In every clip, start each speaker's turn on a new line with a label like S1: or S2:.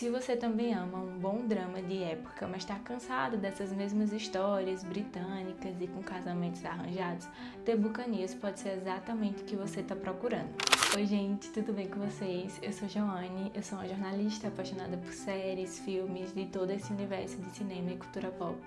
S1: Se você também ama um bom drama de época, mas está cansado dessas mesmas histórias britânicas e com casamentos arranjados, The Buccaneers pode ser exatamente o que você está procurando. Oi gente, tudo bem com vocês? Eu sou Joane, eu sou uma jornalista apaixonada por séries, filmes, de todo esse universo de cinema e cultura pop.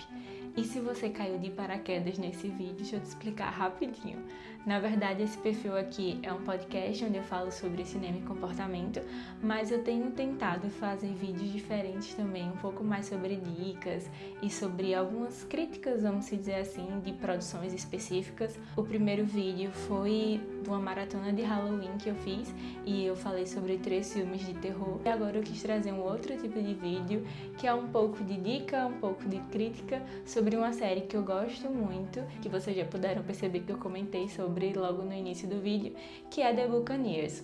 S1: E se você caiu de paraquedas nesse vídeo, deixa eu te explicar rapidinho. Na verdade, esse perfil aqui é um podcast onde eu falo sobre cinema e comportamento, mas eu tenho tentado fazer vídeos diferentes também, um pouco mais sobre dicas e sobre algumas críticas, vamos dizer assim, de produções específicas. O primeiro vídeo foi de uma maratona de Halloween que eu fiz e eu falei sobre 3 filmes de terror. E agora eu quis trazer um outro tipo de vídeo, que é um pouco de dica, um pouco de crítica sobre uma série que eu gosto muito, que vocês já puderam perceber que eu comentei sobre logo no início do vídeo, que é The Buccaneers.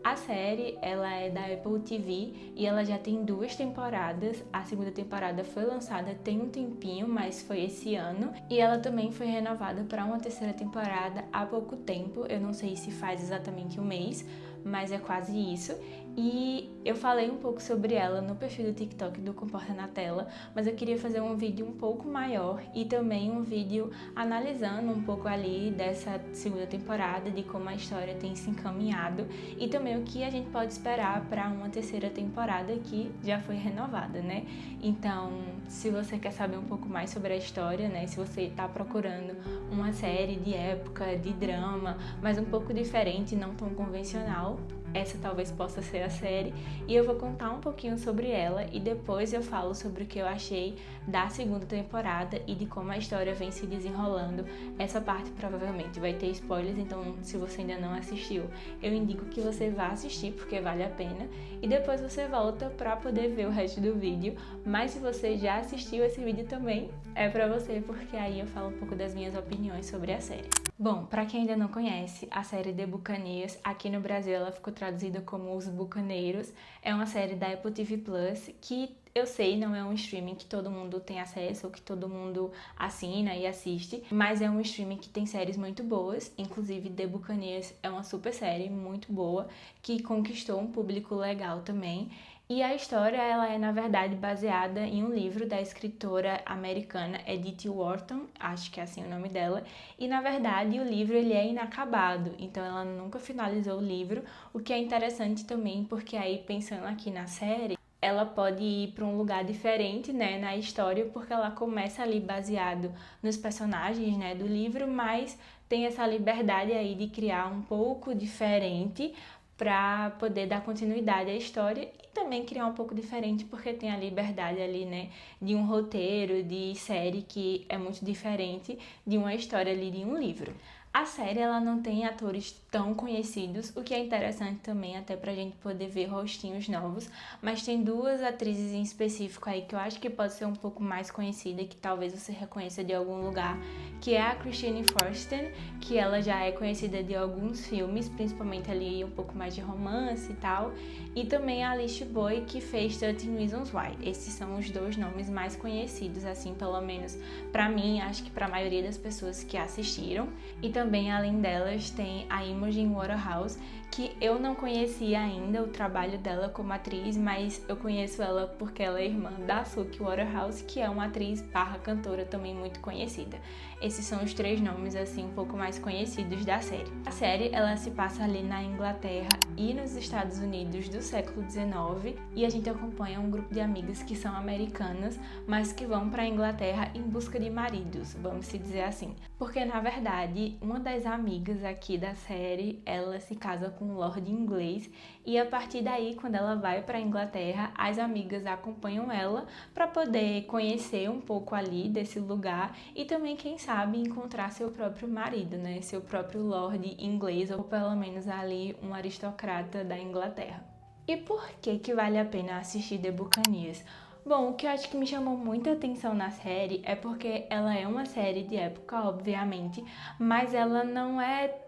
S1: A série, ela é da Apple TV e ela já tem 2 temporadas. A segunda temporada foi lançada tem um tempinho, mas foi esse ano. E ela também foi renovada para uma 3ª temporada há pouco tempo. Eu não sei se faz exatamente um mês, mas é quase isso. E eu falei um pouco sobre ela no perfil do TikTok do Comporta na Tela, mas eu queria fazer um vídeo um pouco maior e também um vídeo analisando um pouco ali dessa segunda temporada, de como a história tem se encaminhado e também o que a gente pode esperar para uma 3ª temporada que já foi renovada, né? Então, se você quer saber um pouco mais sobre a história, né? Se você está procurando uma série de época, de drama, mas um pouco diferente, não tão convencional, essa talvez possa ser a série, e eu vou contar um pouquinho sobre ela e depois eu falo sobre o que eu achei da segunda temporada e de como a história vem se desenrolando. Essa parte provavelmente vai ter spoilers, então se você ainda não assistiu, eu indico que você vá assistir porque vale a pena e depois você volta para poder ver o resto do vídeo, mas se você já assistiu esse vídeo também, é pra você, porque aí eu falo um pouco das minhas opiniões sobre a série. Bom, pra quem ainda não conhece, a série The Buccaneers, aqui no Brasil ela ficou traduzida como Os Bucaneiros, é uma série da Apple TV Plus que eu sei, não é um streaming que todo mundo tem acesso ou que todo mundo assina e assiste, mas é um streaming que tem séries muito boas, inclusive The Buccaneers é uma super série muito boa, que conquistou um público legal também. E a história, ela é, na verdade, baseada em um livro da escritora americana Edith Wharton, acho que é assim o nome dela, e, na verdade, o livro ele é inacabado, então ela nunca finalizou o livro, o que é interessante também, porque aí, pensando aqui na série, ela pode ir para um lugar diferente, né, na história, porque ela começa ali baseado nos personagens, né, do livro, mas tem essa liberdade aí de criar um pouco diferente para poder dar continuidade à história e também criar um pouco diferente porque tem a liberdade ali, né, de um roteiro, de série que é muito diferente de uma história ali de um livro. A série, ela não tem atores tão conhecidos, o que é interessante também até pra gente poder ver rostinhos novos, mas tem 2 atrizes em específico aí que eu acho que pode ser um pouco mais conhecida, que talvez você reconheça de algum lugar, que é a Christine Forster, que ela já é conhecida de alguns filmes, principalmente ali um pouco mais de romance e tal, e também a Alicia Boy, que fez 13 Reasons Why. Esses são os 2 nomes mais conhecidos, assim, pelo menos pra mim, acho que pra maioria das pessoas que assistiram. E também, além delas, tem a Imogen Waterhouse, que eu não conhecia ainda o trabalho dela como atriz, mas eu conheço ela porque ela é irmã da Suki Waterhouse, que é uma atriz / cantora também muito conhecida. Esses são os 3 nomes, assim, um pouco mais conhecidos da série. A série, ela se passa ali na Inglaterra e nos Estados Unidos do século XIX, e a gente acompanha um grupo de amigas que são americanas, mas que vão para a Inglaterra em busca de maridos, vamos se dizer assim. Porque, na verdade, uma das amigas aqui da série, ela se casa com um lord inglês e a partir daí, quando ela vai para a Inglaterra, as amigas acompanham ela para poder conhecer um pouco ali desse lugar e também, quem sabe, encontrar seu próprio marido, né? Seu próprio lord inglês ou pelo menos ali um aristocrata da Inglaterra. E por que vale a pena assistir The Buccaneers? Bom, o que eu acho que me chamou muita atenção na série é porque ela é uma série de época, obviamente, mas ela não é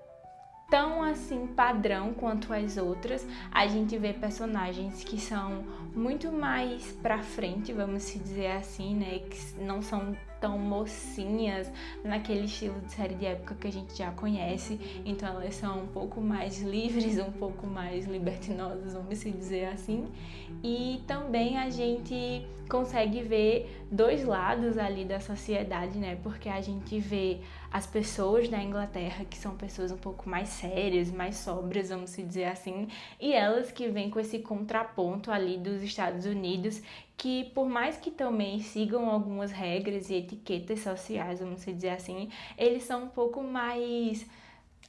S1: tão assim padrão quanto as outras. A gente vê personagens que são muito mais pra frente, vamos se dizer assim, né, que não são tão mocinhas, naquele estilo de série de época que a gente já conhece. Então elas são um pouco mais livres, um pouco mais libertinosas, vamos dizer assim. E também a gente consegue ver dois lados ali da sociedade, né? Porque a gente vê as pessoas da Inglaterra, que são pessoas um pouco mais sérias, mais sóbrias, vamos dizer assim, e elas que vêm com esse contraponto ali dos Estados Unidos, que por mais que também sigam algumas regras e etiquetas sociais, vamos dizer assim, eles são um pouco mais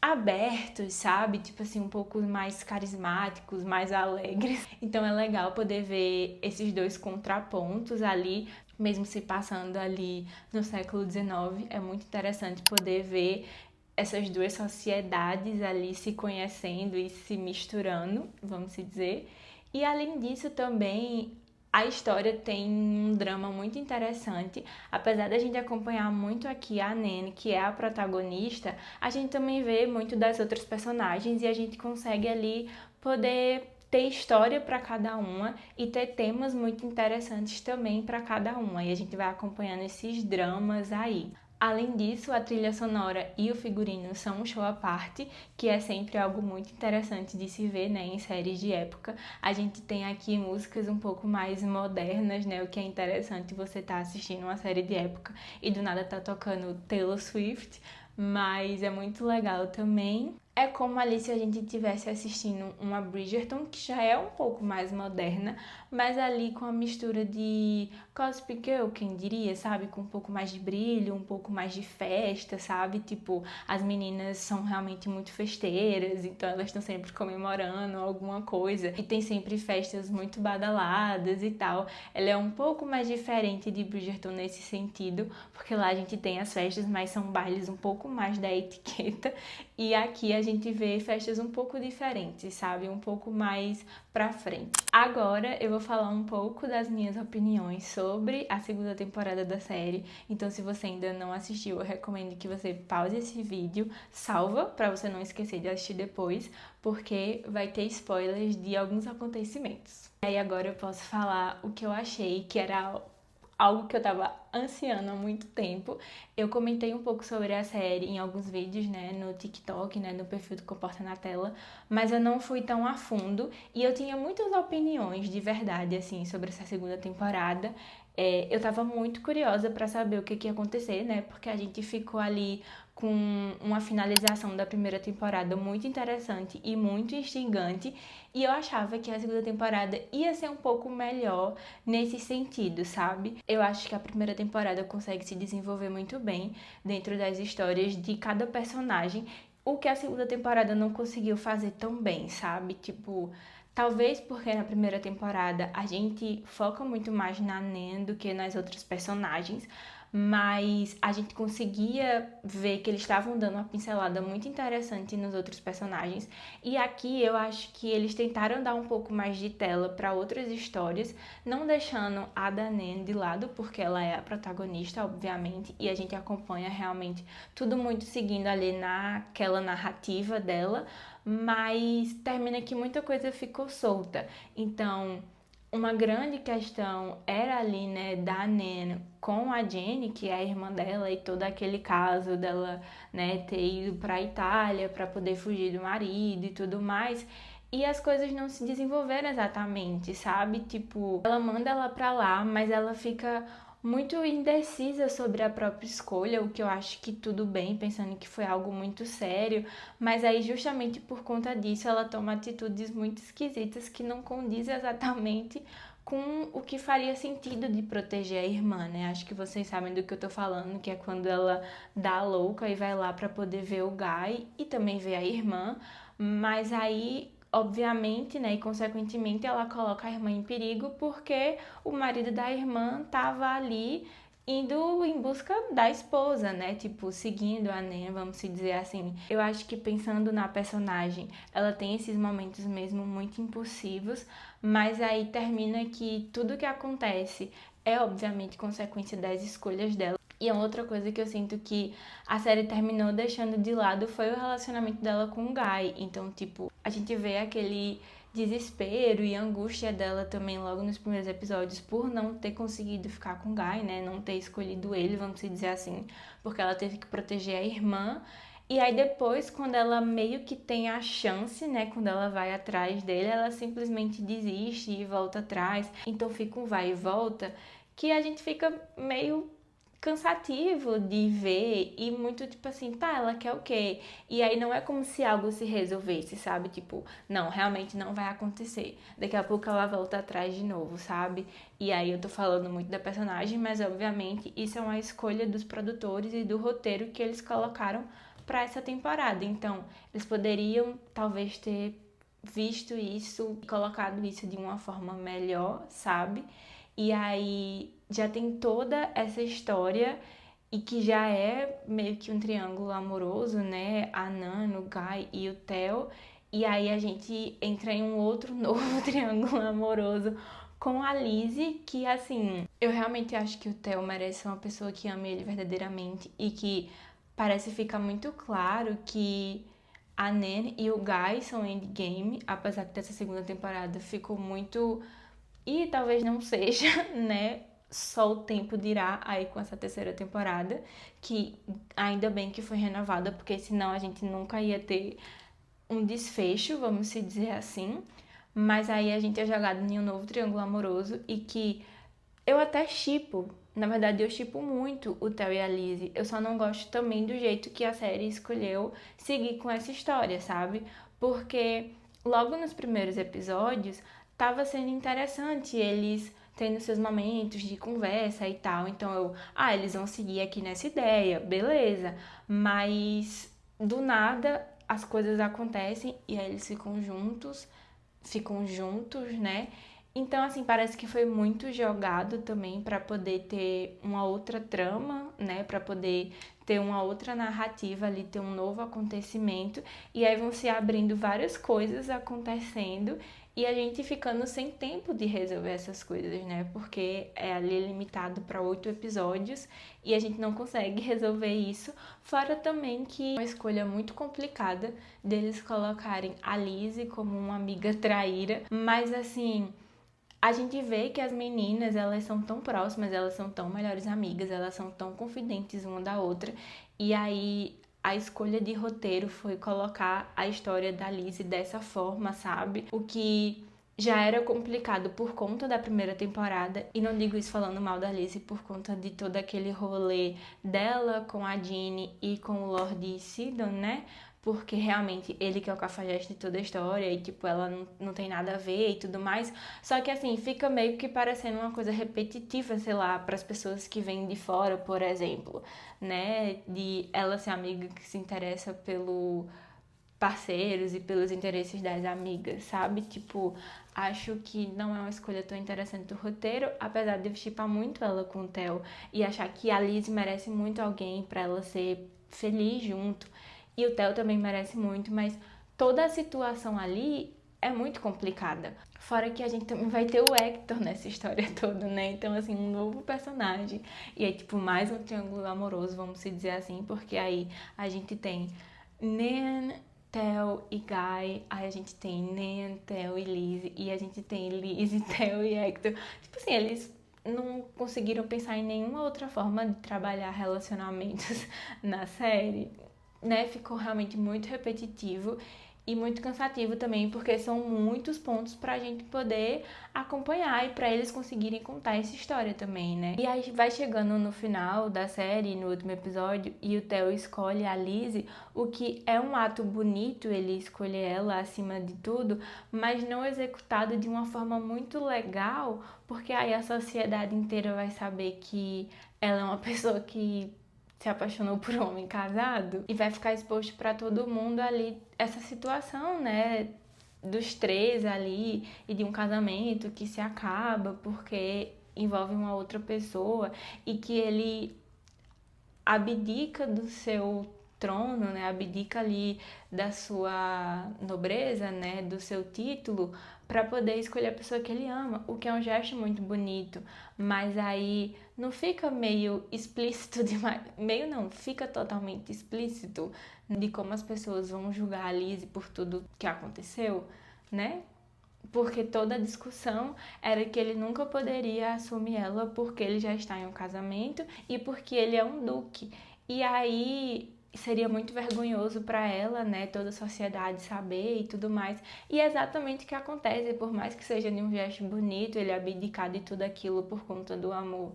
S1: abertos, sabe? Tipo assim, um pouco mais carismáticos, mais alegres. Então é legal poder ver esses dois contrapontos ali, mesmo se passando ali no século XIX. É muito interessante poder ver essas duas sociedades ali se conhecendo e se misturando, vamos dizer. E além disso também a história tem um drama muito interessante. Apesar da gente acompanhar muito aqui a Nene, que é a protagonista, a gente também vê muito das outras personagens e a gente consegue ali poder ter história para cada uma e ter temas muito interessantes também para cada uma. E a gente vai acompanhando esses dramas aí. Além disso, a trilha sonora e o figurino são um show à parte, que é sempre algo muito interessante de se ver, né, em séries de época. A gente tem aqui músicas um pouco mais modernas, né, o que é interessante você estar assistindo uma série de época e do nada tá tocando Taylor Swift, mas é muito legal também. É como ali se a gente estivesse assistindo uma Bridgerton, que já é um pouco mais moderna, mas ali com a mistura de Gossip Girl, quem diria, sabe? Com um pouco mais de brilho, um pouco mais de festa, sabe? Tipo, as meninas são realmente muito festeiras, então elas estão sempre comemorando alguma coisa. E tem sempre festas muito badaladas e tal. Ela é um pouco mais diferente de Bridgerton nesse sentido, porque lá a gente tem as festas, mas são bailes um pouco mais da etiqueta. E aqui a gente vê festas um pouco diferentes, sabe? Um pouco mais pra frente. Agora eu vou falar um pouco das minhas opiniões sobre a segunda temporada da série. Então, se você ainda não assistiu, eu recomendo que você pause esse vídeo, salva pra você não esquecer de assistir depois, porque vai ter spoilers de alguns acontecimentos. E aí agora eu posso falar o que eu achei que era algo que eu tava ansiando há muito tempo. Eu comentei um pouco sobre a série em alguns vídeos, né, no TikTok, né, no perfil do Comporta na Tela, mas eu não fui tão a fundo e eu tinha muitas opiniões de verdade, assim, sobre essa segunda temporada. Eu tava muito curiosa pra saber o que ia acontecer, né, porque a gente ficou ali com uma finalização da primeira temporada muito interessante e muito instigante, e eu achava que a segunda temporada ia ser um pouco melhor nesse sentido, sabe? Eu acho que a primeira temporada consegue se desenvolver muito bem dentro das histórias de cada personagem, o que a segunda temporada não conseguiu fazer tão bem, sabe? Tipo, talvez porque na primeira temporada a gente foca muito mais na Nan do que nas outras personagens, mas a gente conseguia ver que eles estavam dando uma pincelada muito interessante nos outros personagens. E aqui eu acho que eles tentaram dar um pouco mais de tela para outras histórias, não deixando a Daenerys de lado, porque ela é a protagonista, obviamente, e a gente acompanha realmente tudo muito seguindo ali naquela narrativa dela, mas termina que muita coisa ficou solta. Então, uma grande questão era ali, né, da Nena com a Jenny, que é a irmã dela, e todo aquele caso dela, né, ter ido pra Itália para poder fugir do marido e tudo mais. E as coisas não se desenvolveram exatamente, sabe? Tipo, ela manda ela pra lá, mas ela fica muito indecisa sobre a própria escolha, o que eu acho que tudo bem, pensando que foi algo muito sério, mas aí justamente por conta disso ela toma atitudes muito esquisitas que não condizem exatamente com o que faria sentido de proteger a irmã, né? Acho que vocês sabem do que eu tô falando, que é quando ela dá a louca e vai lá pra poder ver o Guy e também ver a irmã, mas aí obviamente, né, e consequentemente ela coloca a irmã em perigo porque o marido da irmã tava ali indo em busca da esposa, né, tipo, seguindo a Nen, vamos se dizer assim. Eu acho que pensando na personagem, ela tem esses momentos mesmo muito impulsivos, mas aí termina que tudo que acontece é obviamente consequência das escolhas dela. E a outra coisa que eu sinto que a série terminou deixando de lado foi o relacionamento dela com o Guy. Então, tipo, a gente vê aquele desespero e angústia dela também logo nos primeiros episódios por não ter conseguido ficar com o Guy, né? Não ter escolhido ele, vamos dizer assim, porque ela teve que proteger a irmã. E aí depois, quando ela meio que tem a chance, né? Quando ela vai atrás dele, ela simplesmente desiste e volta atrás. Então fica um vai e volta que a gente fica meio cansativo de ver e muito tipo assim, tá, ela quer o quê? E aí não é como se algo se resolvesse, sabe? Tipo, não, realmente não vai acontecer. Daqui a pouco ela volta atrás de novo, sabe? E aí eu tô falando muito da personagem, mas obviamente isso é uma escolha dos produtores e do roteiro que eles colocaram pra essa temporada. Então, eles poderiam talvez ter visto isso, colocado isso de uma forma melhor, sabe? E aí já tem toda essa história e que já é meio que um triângulo amoroso, né? A Nana, o Guy e o Theo. E aí a gente entra em um outro novo triângulo amoroso com a Lizzie, que assim, eu realmente acho que o Theo merece uma pessoa que ame ele verdadeiramente e que parece ficar muito claro que a Nan e o Guy são endgame, apesar que dessa segunda temporada ficou muito e talvez não seja, né? Só o tempo dirá aí com essa terceira temporada, que ainda bem que foi renovada, porque senão a gente nunca ia ter um desfecho, vamos se dizer assim. Mas aí a gente é jogado em um novo triângulo amoroso e que eu até shippo, na verdade eu shippo muito o Theo e a Lizzie. Eu só não gosto também do jeito que a série escolheu seguir com essa história, sabe? Porque logo nos primeiros episódios tava sendo interessante eles tendo seus momentos de conversa e tal. Então eles vão seguir aqui nessa ideia, beleza. Mas do nada as coisas acontecem e aí eles ficam juntos, né? Então, assim, parece que foi muito jogado também para poder ter uma outra trama, né? Para poder ter uma outra narrativa ali, ter um novo acontecimento. E aí vão se abrindo várias coisas acontecendo e a gente ficando sem tempo de resolver essas coisas, né? Porque é ali limitado para 8 episódios e a gente não consegue resolver isso. Fora também que é uma escolha muito complicada deles colocarem a Lizzie como uma amiga traíra, mas assim, a gente vê que as meninas, elas são tão próximas, elas são tão melhores amigas, elas são tão confidentes uma da outra. E aí a escolha de roteiro foi colocar a história da Lizzie dessa forma, sabe? O que já era complicado por conta da primeira temporada, e não digo isso falando mal da Lizzie por conta de todo aquele rolê dela com a Ginny e com o Lord Sidon, né? Porque realmente ele que é o cafajeste de toda a história e, tipo, ela não tem nada a ver e tudo mais. Só que, assim, fica meio que parecendo uma coisa repetitiva, sei lá, para as pessoas que vêm de fora, por exemplo, né? De ela ser amiga que se interessa pelo parceiros e pelos interesses das amigas, sabe? Tipo, acho que não é uma escolha tão interessante do roteiro, apesar de eu shippar muito ela com o Theo e achar que a Liz merece muito alguém para ela ser feliz junto. E o Theo também merece muito, mas toda a situação ali é muito complicada. Fora que a gente também vai ter o Hector nessa história toda, né? Então, assim, um novo personagem. E é tipo mais um triângulo amoroso, vamos se dizer assim, porque aí a gente tem Nan, Theo e Guy, aí a gente tem Nan, Theo e Liz, e a gente tem Liz, Theo e Hector. Tipo assim, eles não conseguiram pensar em nenhuma outra forma de trabalhar relacionamentos na série, né? Ficou realmente muito repetitivo e muito cansativo também, porque são muitos pontos pra gente poder acompanhar e pra eles conseguirem contar essa história também, né? E aí vai chegando no final da série, no último episódio, e o Theo escolhe a Lizzie, o que é um ato bonito, ele escolher ela acima de tudo, mas não executado de uma forma muito legal, porque aí a sociedade inteira vai saber que ela é uma pessoa que se apaixonou por um homem casado e vai ficar exposto para todo mundo ali essa situação, né? Dos três ali e de um casamento que se acaba porque envolve uma outra pessoa e que ele abdica do seu trono, né? Abdica ali da sua nobreza, né? Do seu título para poder escolher a pessoa que ele ama, o que é um gesto muito bonito, mas aí não fica meio explícito demais, meio não, fica totalmente explícito de como as pessoas vão julgar a Lizzie por tudo que aconteceu, né? porque toda a discussão era que ele nunca poderia assumir ela porque ele já está em um casamento e porque ele é um duque. E aí seria muito vergonhoso para ela, né, toda a sociedade saber e tudo mais. E é exatamente o que acontece, por mais que seja de um gesto bonito, ele abdicar de tudo aquilo por conta do amor,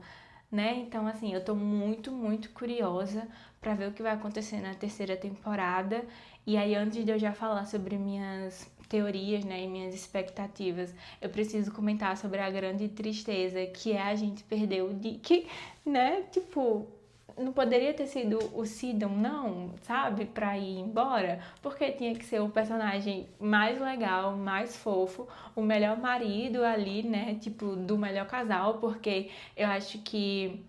S1: né? Então, assim, eu tô muito, muito curiosa para ver o que vai acontecer na terceira temporada. E aí, antes de eu já falar sobre minhas teorias, né, e minhas expectativas, eu preciso comentar sobre a grande tristeza que é a gente perder o Dick, né? Tipo, não poderia ter sido o Sidon, não, sabe? Pra ir embora, porque tinha que ser o personagem mais legal, mais fofo, o melhor marido ali, né? Tipo, do melhor casal, porque eu acho que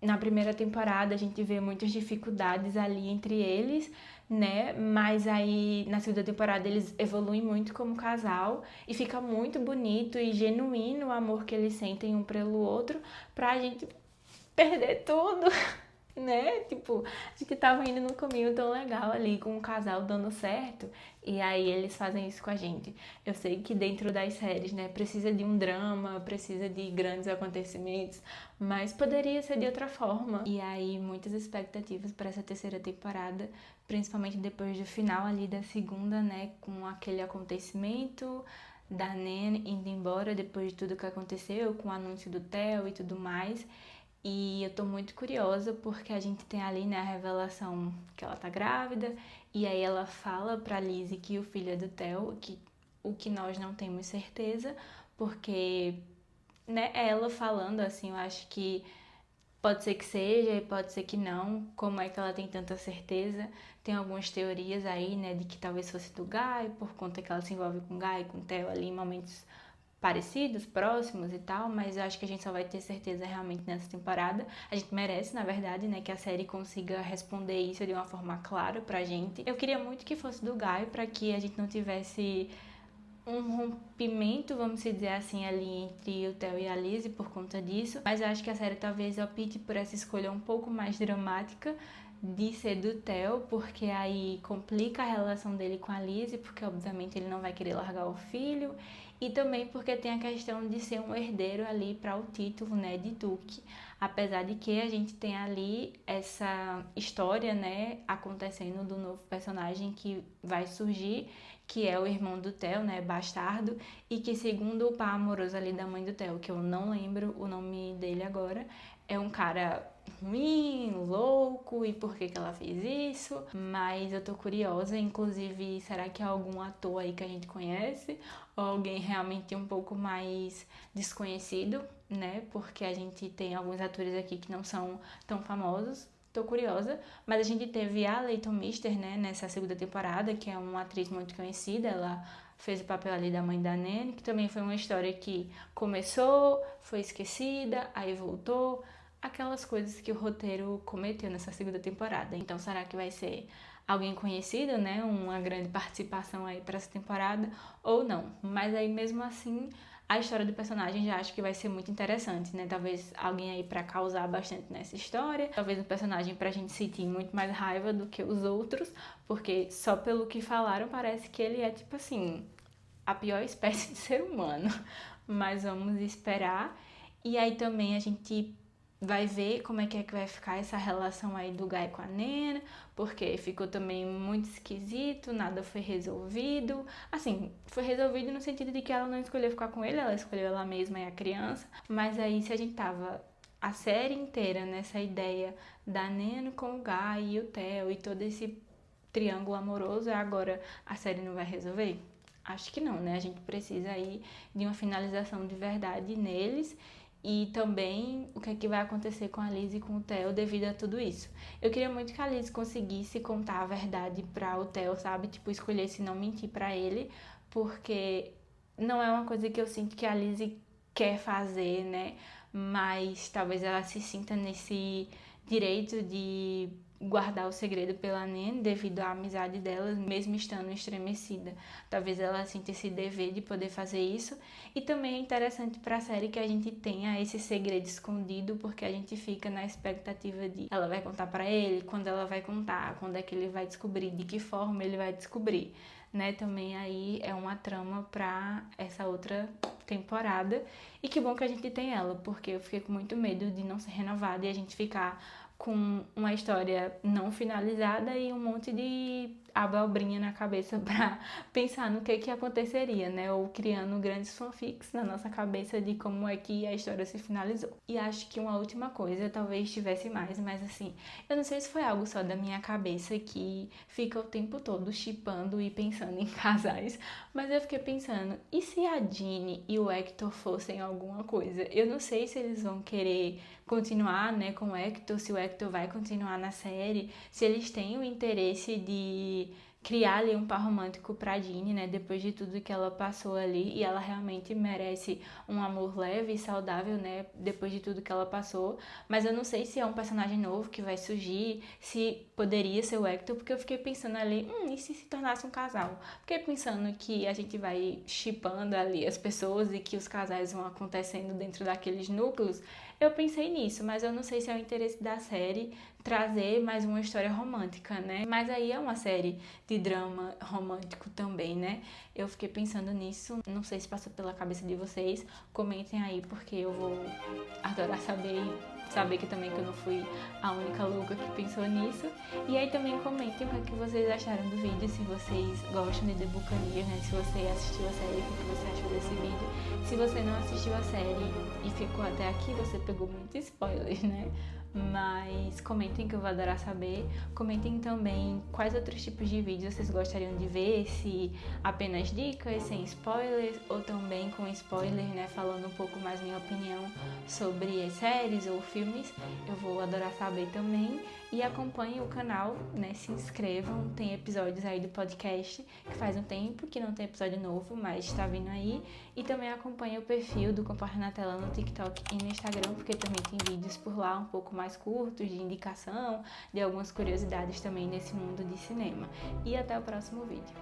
S1: na primeira temporada a gente vê muitas dificuldades ali entre eles, né? Mas aí na segunda temporada eles evoluem muito como casal e fica muito bonito e genuíno o amor que eles sentem um pelo outro pra gente perder tudo. Né? Tipo, a gente tava indo num caminho tão legal ali com o casal dando certo e aí eles fazem isso com a gente. Eu sei que dentro das séries, né, precisa de um drama, precisa de grandes acontecimentos, mas poderia ser de outra forma. E aí muitas expectativas para essa terceira temporada, principalmente depois do final ali da segunda, né, com aquele acontecimento da Nan indo embora depois de tudo que aconteceu, com o anúncio do Theo e tudo mais. E eu tô muito curiosa porque a gente tem ali, né, a revelação que ela tá grávida e aí ela fala pra Lizzie que o filho é do Theo, o que nós não temos certeza, porque, né, é ela falando assim, eu acho que pode ser que seja e pode ser que não. Como é que ela tem tanta certeza? Tem algumas teorias aí, né, de que talvez fosse do Guy, por conta que ela se envolve com o Guy, com o Theo ali em momentos parecidos, próximos e tal, mas eu acho que a gente só vai ter certeza realmente nessa temporada. A gente merece, na verdade, né, que a série consiga responder isso de uma forma clara pra gente. Eu queria muito que fosse do Guy, pra que a gente não tivesse um rompimento, vamos dizer assim, ali entre o Theo e a Lizzie por conta disso, mas eu acho que a série talvez opte por essa escolha um pouco mais dramática de ser do Theo, porque aí complica a relação dele com a Lizzie, porque obviamente ele não vai querer largar o filho, e também porque tem a questão de ser um herdeiro ali para o título, né, de Duque. Apesar de que a gente tem ali essa história, né, acontecendo do novo personagem que vai surgir, que é o irmão do Theo, né, bastardo, e que segundo o par amoroso ali da mãe do Theo, que eu não lembro o nome dele agora, é um cara ruim, louco, e por que que ela fez isso? Mas eu tô curiosa, inclusive, será que é algum ator aí que a gente conhece? Ou alguém realmente um pouco mais desconhecido, né? Porque a gente tem alguns atores aqui que não são tão famosos. Tô curiosa, mas a gente teve a Leighton Meester, né, nessa segunda temporada, que é uma atriz muito conhecida, ela fez o papel ali da mãe da Nanny, que também foi uma história que começou, foi esquecida, aí voltou, aquelas coisas que o roteiro cometeu nessa segunda temporada. Então, será que vai ser alguém conhecido, né, uma grande participação aí para essa temporada ou não? Mas aí mesmo assim, a história do personagem já acho que vai ser muito interessante, né? Talvez alguém aí pra causar bastante nessa história, talvez um personagem pra gente sentir muito mais raiva do que os outros, porque só pelo que falaram parece que ele é tipo assim, a pior espécie de ser humano. Mas vamos esperar. E aí também a gente vai ver como é que vai ficar essa relação aí do Guy com a Nena, porque ficou também muito esquisito, nada foi resolvido. Assim, foi resolvido no sentido de que ela não escolheu ficar com ele, ela escolheu ela mesma e a criança. Mas aí se a gente tava a série inteira nessa ideia da Nena com o Guy e o Theo e todo esse triângulo amoroso, agora a série não vai resolver? Acho que não, né? A gente precisa aí de uma finalização de verdade neles e também o que é que vai acontecer com a Liz e com o Theo devido a tudo isso. Eu queria muito que a Liz conseguisse contar a verdade para o Theo, sabe? Tipo, escolhesse não mentir para ele, porque não é uma coisa que eu sinto que a Liz quer fazer, né? Mas talvez ela se sinta nesse direito de guardar o segredo pela Nen devido à amizade delas, mesmo estando estremecida. Talvez ela sinta esse dever de poder fazer isso. E também é interessante para a série que a gente tenha esse segredo escondido, porque a gente fica na expectativa de ela vai contar para ele, quando ela vai contar, quando é que ele vai descobrir, de que forma ele vai descobrir, né? Também aí é uma trama pra essa outra temporada. E que bom que a gente tem ela, porque eu fiquei com muito medo de não ser renovada e a gente ficar com uma história não finalizada e um monte de abobrinha na cabeça pra pensar no que aconteceria, né? Ou criando grandes fanfics na nossa cabeça de como é que a história se finalizou. E acho que uma última coisa, talvez tivesse mais, mas assim, eu não sei se foi algo só da minha cabeça que fica o tempo todo shippando e pensando em casais, mas eu fiquei pensando, e se a Ginny e o Hector fossem alguma coisa? Eu não sei se eles vão querer continuar, né, com o Hector, se o Hector vai continuar na série, se eles têm o interesse de criar ali um par romântico pra Ginny, né, depois de tudo que ela passou ali, e ela realmente merece um amor leve e saudável, né, depois de tudo que ela passou, mas eu não sei se é um personagem novo que vai surgir, se poderia ser o Hector, porque eu fiquei pensando ali, e se tornasse um casal? Fiquei pensando que a gente vai shippando ali as pessoas e que os casais vão acontecendo dentro daqueles núcleos. Eu pensei nisso, mas eu não sei se é o interesse da série trazer mais uma história romântica, né? Mas aí é uma série de drama romântico também, né? Eu fiquei pensando nisso, não sei se passou pela cabeça de vocês. Comentem aí, porque eu vou adorar saber que também que eu não fui a única louca que pensou nisso. E aí também comentem o que vocês acharam do vídeo, se vocês gostam de The Buccaneers, né? Se você assistiu a série, o que você achou desse vídeo. Se você não assistiu a série e ficou até aqui, você pegou muito spoilers, né? Mas comentem que eu vou adorar saber. Comentem também quais outros tipos de vídeos vocês gostariam de ver, se apenas dicas, sem spoilers, ou também com spoilers, né, falando um pouco mais minha opinião sobre as séries ou filmes. Eu vou adorar saber também. E acompanhem o canal, né, se inscrevam, tem episódios aí do podcast, que faz um tempo que não tem episódio novo, mas está vindo aí. E também acompanhem o perfil do Comporta na Tela no TikTok e no Instagram, porque também tem vídeos por lá um pouco mais curtos, de indicação, de algumas curiosidades também nesse mundo de cinema. E até o próximo vídeo.